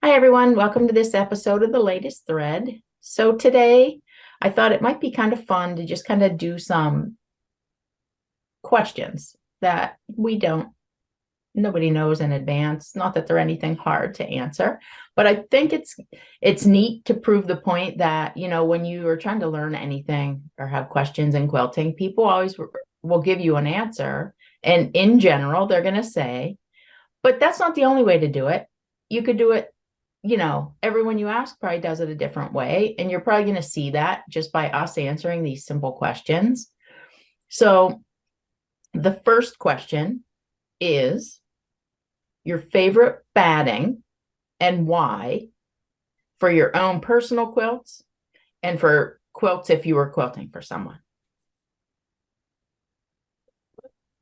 Hi, everyone. Welcome to this episode of The Latest Thread. So today, I thought it might be kind of fun to just kind of do some questions that nobody knows in advance. Not that they're anything hard to answer, but I think it's neat to prove the point that, when you are trying to learn anything or have questions in quilting, people always will give you an answer. And in general, they're going to say, but that's not the only way to do it. You could do it, everyone you ask probably does it a different way. And you're probably going to see that just by us answering these simple questions. So the first question is your favorite batting and why for your own personal quilts and for quilts if you were quilting for someone.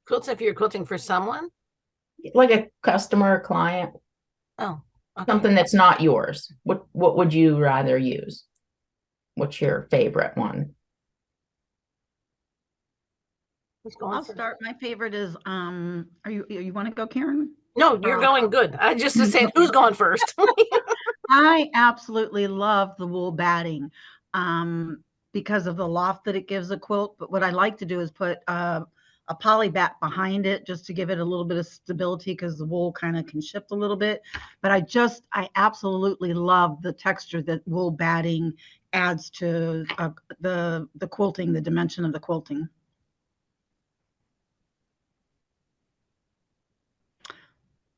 Quilts if you're quilting for someone? Like a customer or client. Oh, okay. Something that's not yours. What would you rather use? What's your favorite one? Who's going I'll first? start. My favorite is are you want to go, Karen? No, you're going good. I just was saying who's going first. I absolutely love the wool batting because of the loft that it gives a quilt. But what I like to do is put a poly bat behind it just to give it a little bit of stability because the wool kind of can shift a little bit. But I absolutely love the texture that wool batting adds to the quilting, the dimension of the quilting.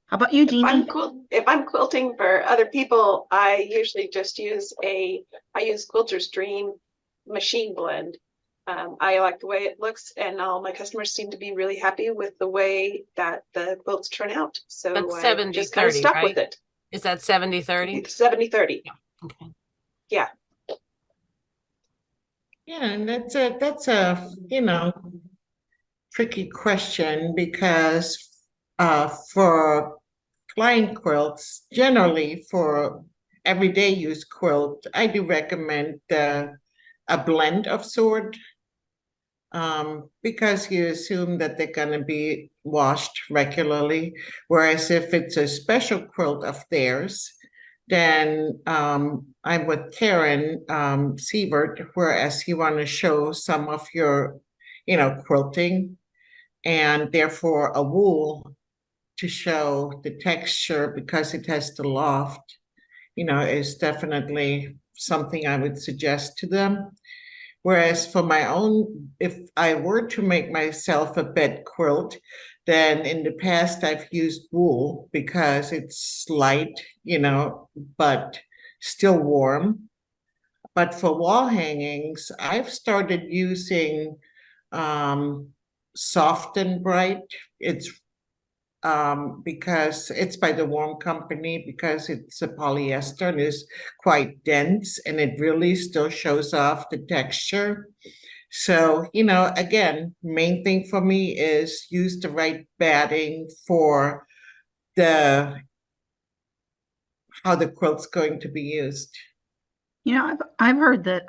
How about you, Jeannie? If I'm quilting for other people, I usually just use Quilter's Dream machine blend. I like the way it looks, and all my customers seem to be really happy with the way that the quilts turn out. So That's I just kind of 70-30, stuck right? with it. Is that 70-30? 70-30. Yeah. Okay. Yeah. Yeah, and that's a tricky question because for client quilts, generally for everyday use quilt, I do recommend a blend of sort because you assume that they're going to be washed regularly. Whereas if it's a special quilt of theirs, then I'm with Karen Sievert, whereas you want to show some of your, quilting and therefore a wool to show the texture because it has the loft, is definitely something I would suggest to them. Whereas for my own, if I were to make myself a bed quilt, then in the past I've used wool because it's light, but still warm. But for wall hangings, I've started using Soft and Bright. It's because it's by the Warm Company, because it's a polyester and is quite dense and it really still shows off the texture. So, again, main thing for me is use the right batting for the how the quilt's going to be used. I've heard that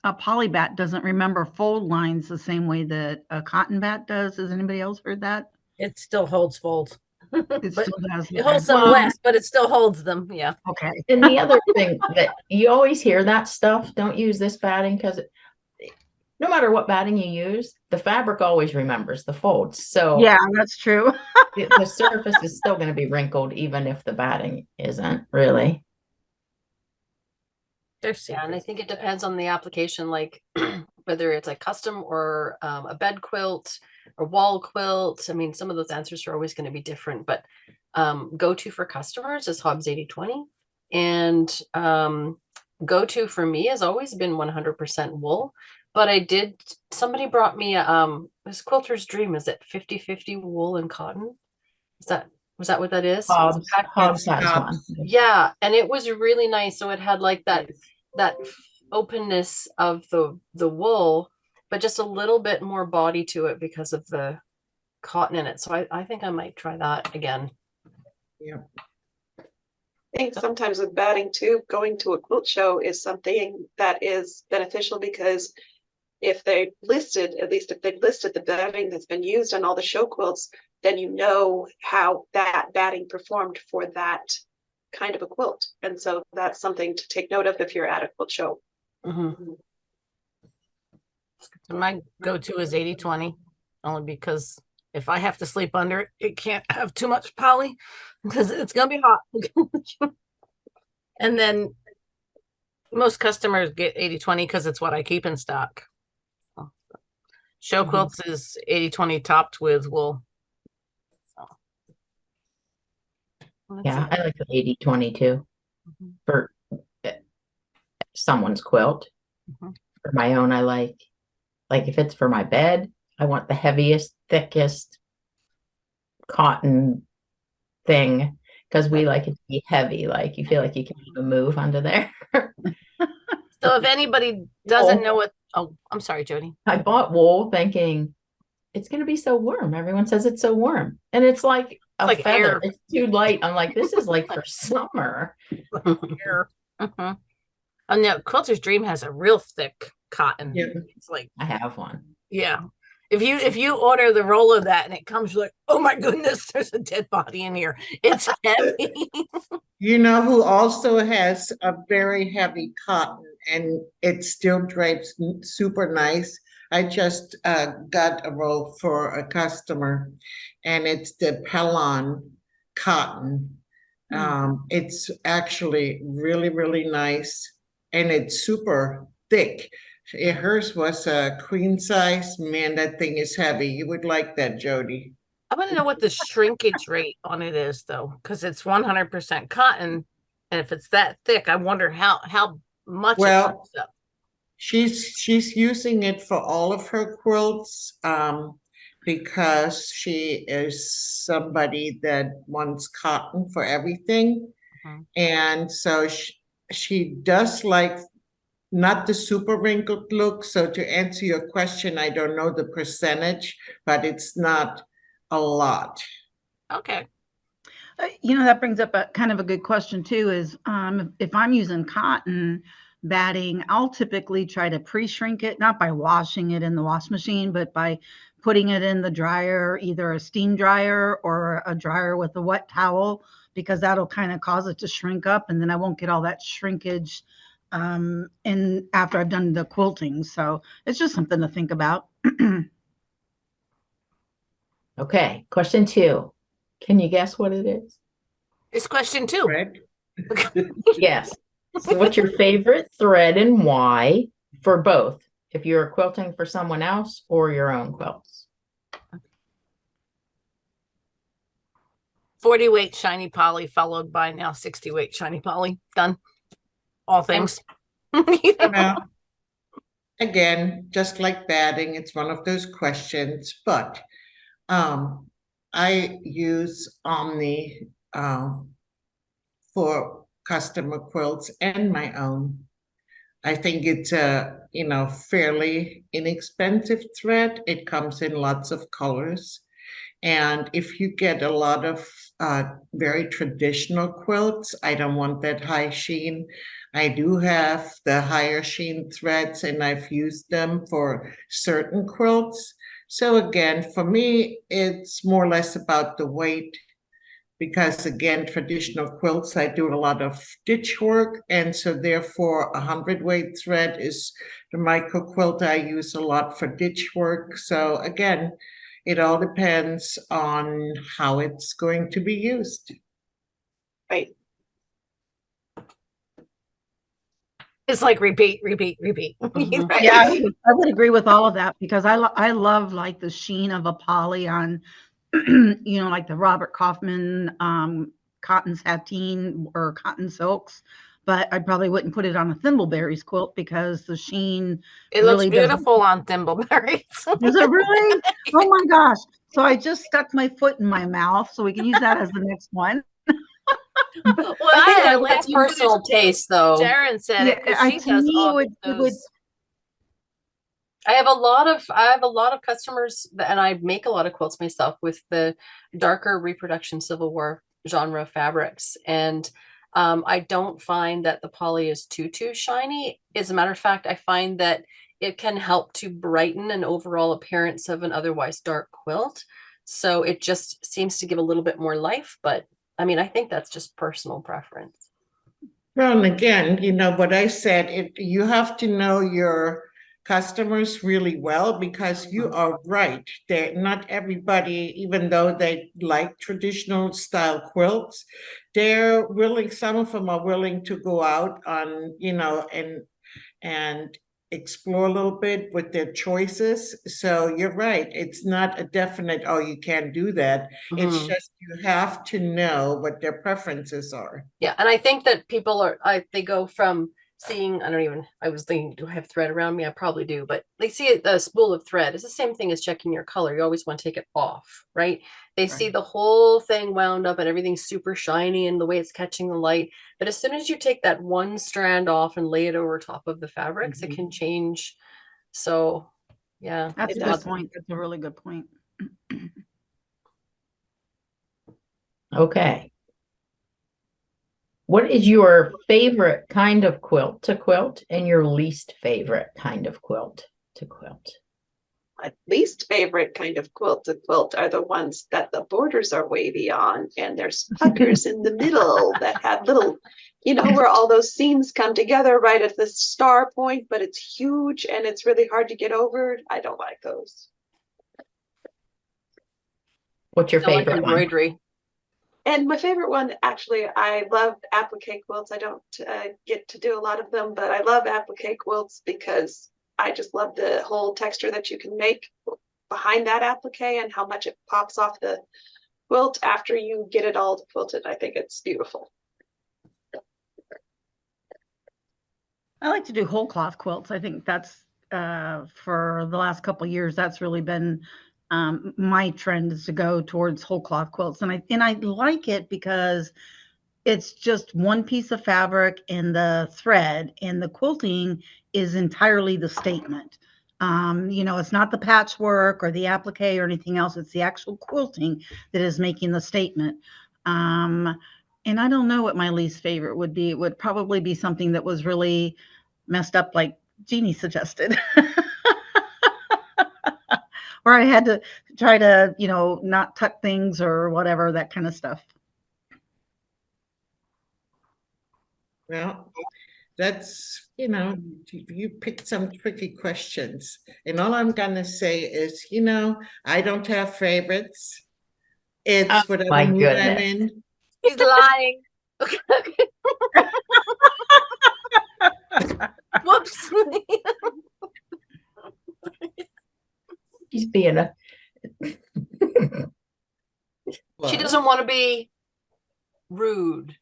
a poly bat doesn't remember fold lines the same way that a cotton bat does. Has anybody else heard that? It still holds folds. It But still does. it holds them less, but it still holds them. Yeah. Okay. And the other thing that you always hear that stuff, don't use this batting because no matter what batting you use, the fabric always remembers the folds. So Yeah, that's true. the surface is still going to be wrinkled even if the batting isn't really. Yeah, and I think it depends on the application, like whether it's a custom or a bed quilt or wall quilt. I mean, some of those answers are always going to be different, but go-to for customers is Hobbs 80/20. And go-to for me has always been 100% wool. But somebody brought me this Quilter's Dream. Is it 50/50 wool and cotton? Was that what that is? Hobbs has one. Yeah, and it was really nice. So it had like that openness of the wool, but just a little bit more body to it because of the cotton in it. So I think I might try that again. Yeah. I think sometimes with batting too, going to a quilt show is something that is beneficial because if they've listed the batting that's been used on all the show quilts, then you know how that batting performed for that kind of a quilt. And so that's something to take note of if you're at a quilt show. Mhm. My go-to is 80-20, only because if I have to sleep under it, it can't have too much poly because it's gonna be hot. And then most customers get 80-20 because it's what I keep in stock. Show Mhm. quilts is 80-20 topped with wool. So, that's Yeah, it. I like the 80-20 too Mhm. for someone's quilt. Mhm. For my own, I like if it's for my bed, I want the heaviest, thickest cotton thing because we like it to be heavy. Like you feel like you can even move under there. So if anybody doesn't know what, oh, I'm sorry, Jody. I bought wool thinking it's going to be so warm. Everyone says it's so warm. And it's like a like feather. air. It's too light. I'm like, this is like for summer. Air. Mhm. Oh no, Quilter's Dream has a real thick cotton. Yeah. It's like, I have one. yeah. If you order the roll of that and it comes, you're like, oh my goodness, there's a dead body in here. It's heavy. You know who also has a very heavy cotton and it still drapes super nice? I just got a roll for a customer and it's the Pelon cotton. It's actually really, really nice and it's super thick. Hers was a queen size. Man, that thing is heavy. You would like that, Jody. I want to know what the shrinkage rate on it is though, because it's 100% cotton. And if it's that thick, I wonder how much it Well, shrinks up. she's using it for all of her quilts because she is somebody that wants cotton for everything. Mhm. And so she does like not the super wrinkled look. So to answer your question, I don't know the percentage, but it's not a lot. Okay. That brings up a kind of a good question too, is if I'm using cotton batting, I'll typically try to pre-shrink it, not by washing it in the wash machine, but by putting it in the dryer, either a steam dryer or a dryer with a wet towel, because that'll kind of cause it to shrink up and then I won't get all that shrinkage in after I've done the quilting. So it's just something to think about. Okay. Question 2. Can you guess what it is? It's question 2. Right? Yes. So what's your favorite thread and why for both? If you're quilting for someone else or your own quilts. 40 weight shiny poly followed by now 60 weight shiny poly. Done. All things. Well, again, just like batting, it's one of those questions, but I use Omni for customer quilts and my own. I think it's a, fairly inexpensive thread. It comes in lots of colors. And if you get a lot of very traditional quilts, I don't want that high sheen. I do have the higher sheen threads and I've used them for certain quilts. So again, for me, it's more or less about the weight because again, traditional quilts, I do a lot of stitch work. And so therefore 100 weight thread is the micro quilt I use a lot for ditch work. So again, it all depends on how it's going to be used. Right. It's like repeat, repeat, repeat. Mhm. Right. Yeah, I would agree with all of that because I love like the sheen of a poly on, like the Robert Kaufman cotton sateen or cotton silks, but I probably wouldn't put it on a Thimbleberries quilt because the sheen It looks really doesn't. beautiful on thimbleberries. Is it really? Oh my gosh. So I just stuck my foot in my mouth, so we can use that as the next one. Well, I think I that's you finish personal taste, though. Sharon said Yeah, it because she to does me, all it would those. I have a lot of customers and I make a lot of quilts myself with the darker reproduction Civil War genre fabrics. And I don't find that the poly is too shiny. As a matter of fact, I find that it can help to brighten an overall appearance of an otherwise dark quilt. So it just seems to give a little bit more life, but I mean, I think that's just personal preference. Well, and again, you know, what I said, you have to know your customers really well, because you are right. They're not everybody, even though they like traditional style quilts, they're willing, some of them are willing to go out on, you know, and explore a little bit with their choices. So you're right. It's not a definite, oh, you can't do that. It's Mhm. just you have to know what their preferences are. Yeah, and I think that people they go from seeing, I was thinking, do I have thread around me? I probably do, but they see a spool of thread. It's the same thing as checking your color. You always want to take it off, right? They see Right. the whole thing wound up and everything's super shiny and the way it's catching the light. But as soon as you take that one strand off and lay it over top of the fabrics, it can change. So yeah, That's It a good does. point. That's a really good point. Okay. What is your favorite kind of quilt to quilt and your least favorite kind of quilt to quilt? My least favorite kind of quilt to quilt are the ones that the borders are wavy on and there's puckers in the middle that have little, you know, where all those seams come together right at the star point, but it's huge and it's really hard to get over. I don't like those. What's your I like favorite one? embroidery. And my favorite one, actually, I love applique quilts. I don't get to do a lot of them, but I love applique quilts because I just love the whole texture that you can make behind that applique and how much it pops off the quilt after you get it all quilted. I think it's beautiful. I like to do whole cloth quilts. I think that's for the last couple of years, that's really been my trend, is to go towards whole cloth quilts. And I like it because it's just one piece of fabric and the thread, and the quilting is entirely the statement. You know, it's not the patchwork or the applique or anything else. It's the actual quilting that is making the statement. And I don't know what my least favorite would be. It would probably be something that was really messed up, like Jeannie suggested. Or I had to try to, you know, not tuck things or whatever, that kind of stuff. Well, that's, you know, you picked some tricky questions. And all I'm gonna say is, you know, I don't have favorites. Oh It's whatever my mood I'm goodness. in. He's lying. Whoops. He's being a She What? doesn't want to be rude.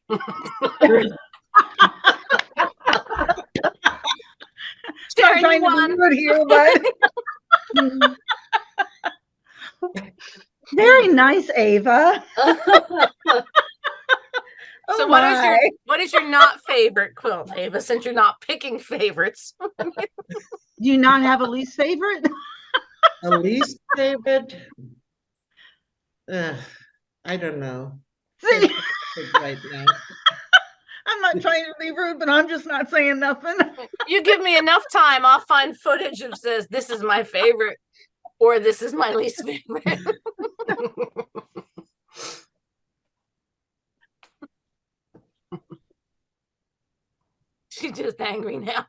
Sharon, Trying you to won. be good here, but very nice, Ava. So Oh what is your my. what is your not favorite quilt, Ava? Since you're not picking favorites. Do you not have a least favorite? A least favorite? I don't know. Can't See, think of it right now. I'm not trying to be rude, but I'm just not saying nothing. You give me enough time, I'll find footage that says this is my favorite or this is my least favorite. She's just angry now.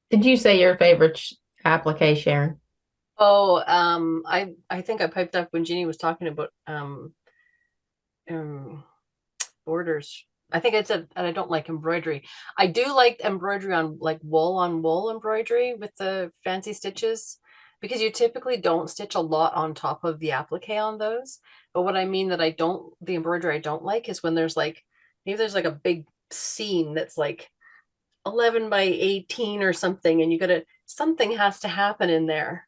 Did you say your favorite applique, Sharon? Oh, I think I piped up when Jeannie was talking about borders. I think I said that I don't like embroidery. I do like embroidery on like wool embroidery with the fancy stitches, because you typically don't stitch a lot on top of the applique on those. But what I mean that the embroidery I don't like is when there's like, maybe there's like a big seam that's like 11 by 18 or something, and something has to happen in there,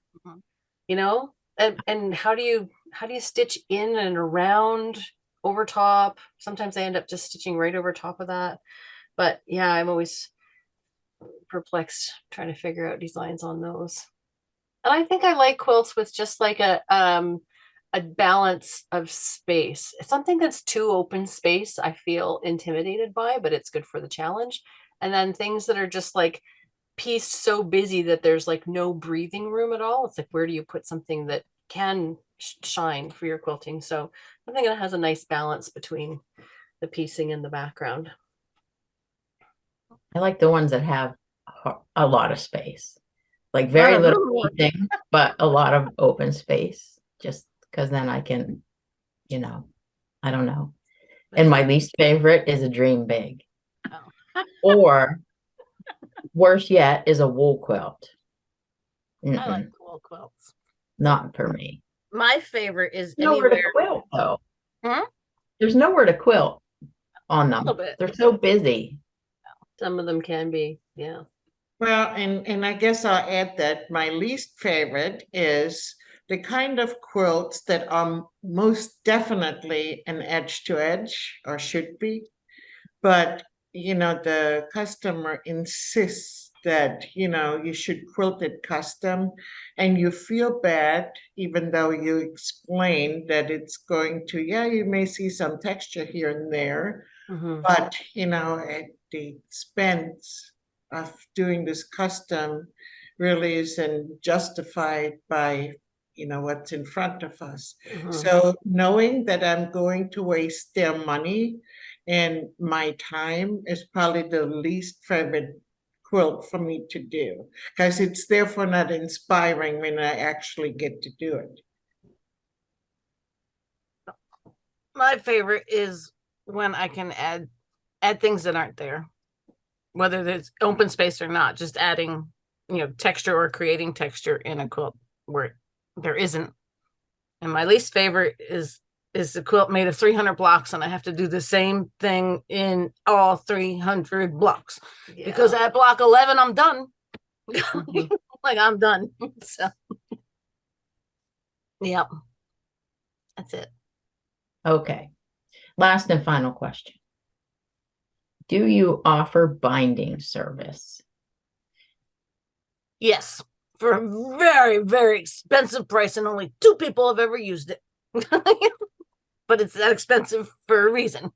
you know? And how do you stitch in and around over top? Sometimes I end up just stitching right over top of that. But yeah, I'm always perplexed trying to figure out designs on those. And I think I like quilts with just like a balance of space. Something that's too open space, I feel intimidated by, but it's good for the challenge. And then things that are just like pieced so busy that there's like no breathing room at all. It's like, where do you put something that can shine for your quilting. So I think it has a nice balance between the piecing and the background. I like the ones that have a lot of space, like Lot very of little room. piecing, but a lot of open space, just because then I can, I don't know. And my least favorite is a dream big. Oh. Or worse yet is a wool quilt. I like Mm-mm, wool quilts. not for me. My favorite is Nowhere to anywhere. quilt though. Hmm? There's nowhere to quilt on A little them. bit. They're so busy. Some of them can be, yeah. Well, and I guess I'll add that my least favorite is the kind of quilts that are most definitely an edge to edge or should be. But, the customer insists that, you should quilt it custom, and you feel bad, even though you explain that it's going to, yeah, you may see some texture here and there, Mhm. but, at the expense of doing this custom really isn't justified by, what's in front of us. Mhm. So knowing that I'm going to waste their money and my time is probably the least favorite quilt for me to do, because it's therefore not inspiring when I actually get to do it. My favorite is when I can add things that aren't there, whether there's open space or not, just adding, texture or creating texture in a quilt where there isn't. And my least favorite is the quilt made of 300 blocks and I have to do the same thing in all 300 blocks. Yeah. Because at block 11 I'm done. Mhm. Like I'm done. So yeah, that's it. Okay. Last and final question. Do you offer binding service? Yes, for a very, very expensive price, and only 2 people have ever used it. But it's that expensive for a reason.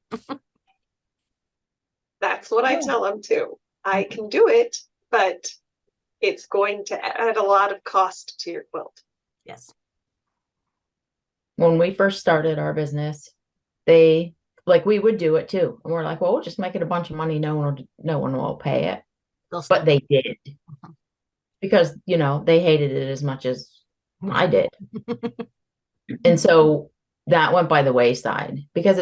That's what I tell them too. I can do it, but it's going to add a lot of cost to your quilt. Yes. When we first started our business, we would do it too. And we're like, well, we'll just make it a bunch of money. No one will pay it. But they did. Because, they hated it as much as I did. And so that went by the wayside because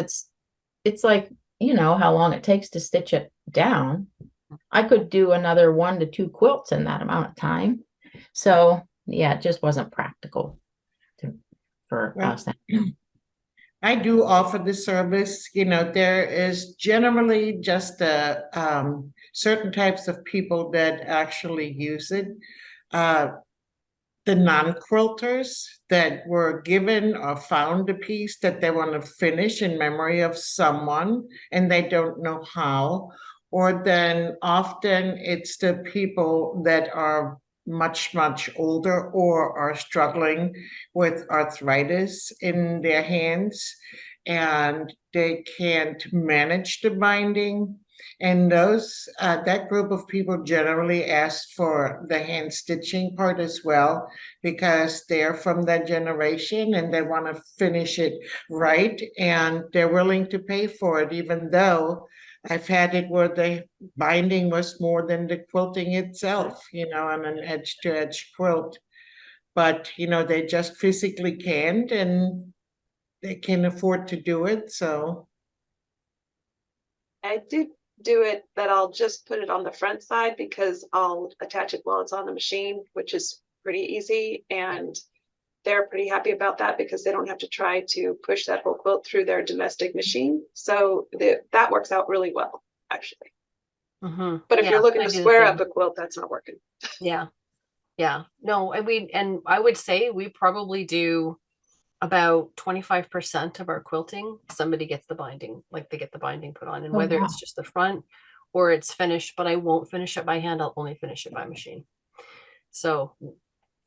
it's like, how long it takes to stitch it down. I could do another 1 to 2 quilts in that amount of time. So yeah, it just wasn't practical for us. I do offer the service. There is generally just certain types of people that actually use it. The non-quilters that were given or found a piece that they want to finish in memory of someone and they don't know how. Or then often it's the people that are much, much older or are struggling with arthritis in their hands and they can't manage the binding. And that group of people generally ask for the hand stitching part as well, because they're from that generation and they want to finish it right. And they're willing to pay for it, even though I've had it where the binding was more than the quilting itself, on an edge to edge quilt. But, they just physically can't and they can afford to do it. So I do it that I'll just put it on the front side because I'll attach it while it's on the machine, which is pretty easy. And they're pretty happy about that because they don't have to try to push that whole quilt through their domestic machine. So that works out really well, actually. Mm-hmm. But if you're looking to square up a quilt, that's not working. Yeah. Yeah. No, and I would say we probably do about 25% of our quilting. Somebody gets the binding, like they get the binding put on, and whether it's just the front or it's finished, but I won't finish it by hand. I'll only finish it by machine. So,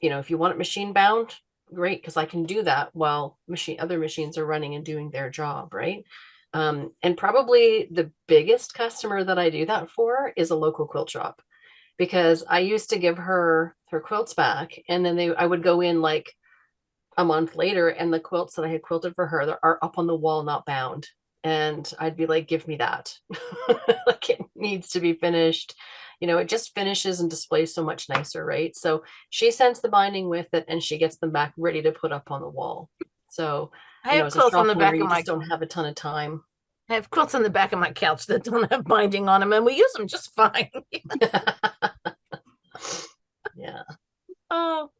if you want it machine bound, great, because I can do that while other machines are running and doing their job, right? And probably the biggest customer that I do that for is a local quilt shop, because I used to give her quilts back, and then I would go in like a month later, and the quilts that I had quilted for her are up on the wall, not bound. And I'd be like, give me that. Like, it needs to be finished. You know, it just finishes and displays so much nicer, right? So she sends the binding with it, and she gets them back ready to put up on the wall. So, I you know, have as a quilts on the sophomore, back you of my just don't have a ton of time. I have quilts on the back of my couch that don't have binding on them, and we use them just fine. Yeah. Oh,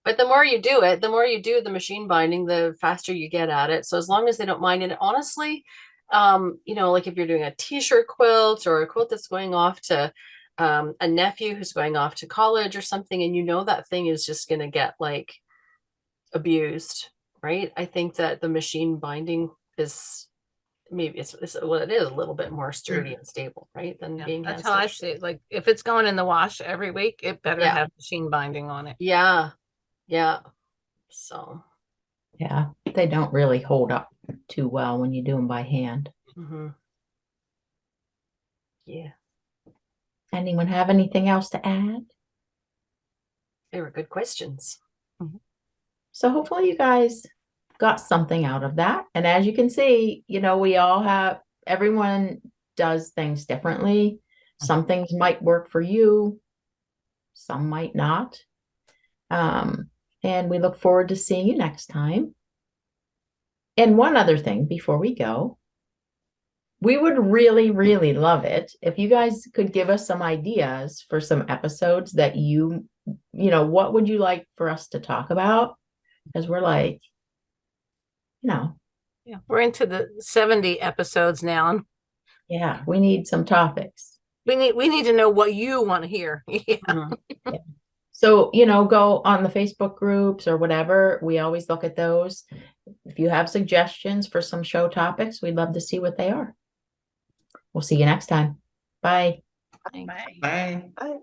But the more you do it, the more you do the machine binding, the faster you get at it. So as long as they don't mind it, honestly, you know, like if you're doing a t-shirt quilt or a quilt that's going off to a nephew who's going off to college or something, and you know that thing is just going to get like abused, right? I think that the machine binding is maybe it's well, it is a little bit more sturdy and stable, right? Than yeah, being that's hand how I stitched. see it. Like if it's going in the wash every week, it better Yeah. have machine binding on it. Yeah. Yeah. So. Yeah, they don't really hold up too well when you do them by hand. Yeah. Anyone have anything else to add? They were good questions. So hopefully you guys got something out of that. And as you can see, you know, everyone does things differently. Some things might work for you, some might not. And we look forward to seeing you next time. And one other thing before we go, we would really, really love it if you guys could give us some ideas for some episodes that you know, what would you like for us to talk about? Because we're like, you know, Yeah, we're into the 70 episodes now, and yeah, we need some topics. we need to know what you want to hear. Yeah. Yeah. So, you know, go on the Facebook groups or whatever. We always look at those. If you have suggestions for some show topics, we'd love to see what they are. We'll see you next time. Bye. Bye. Bye. Bye.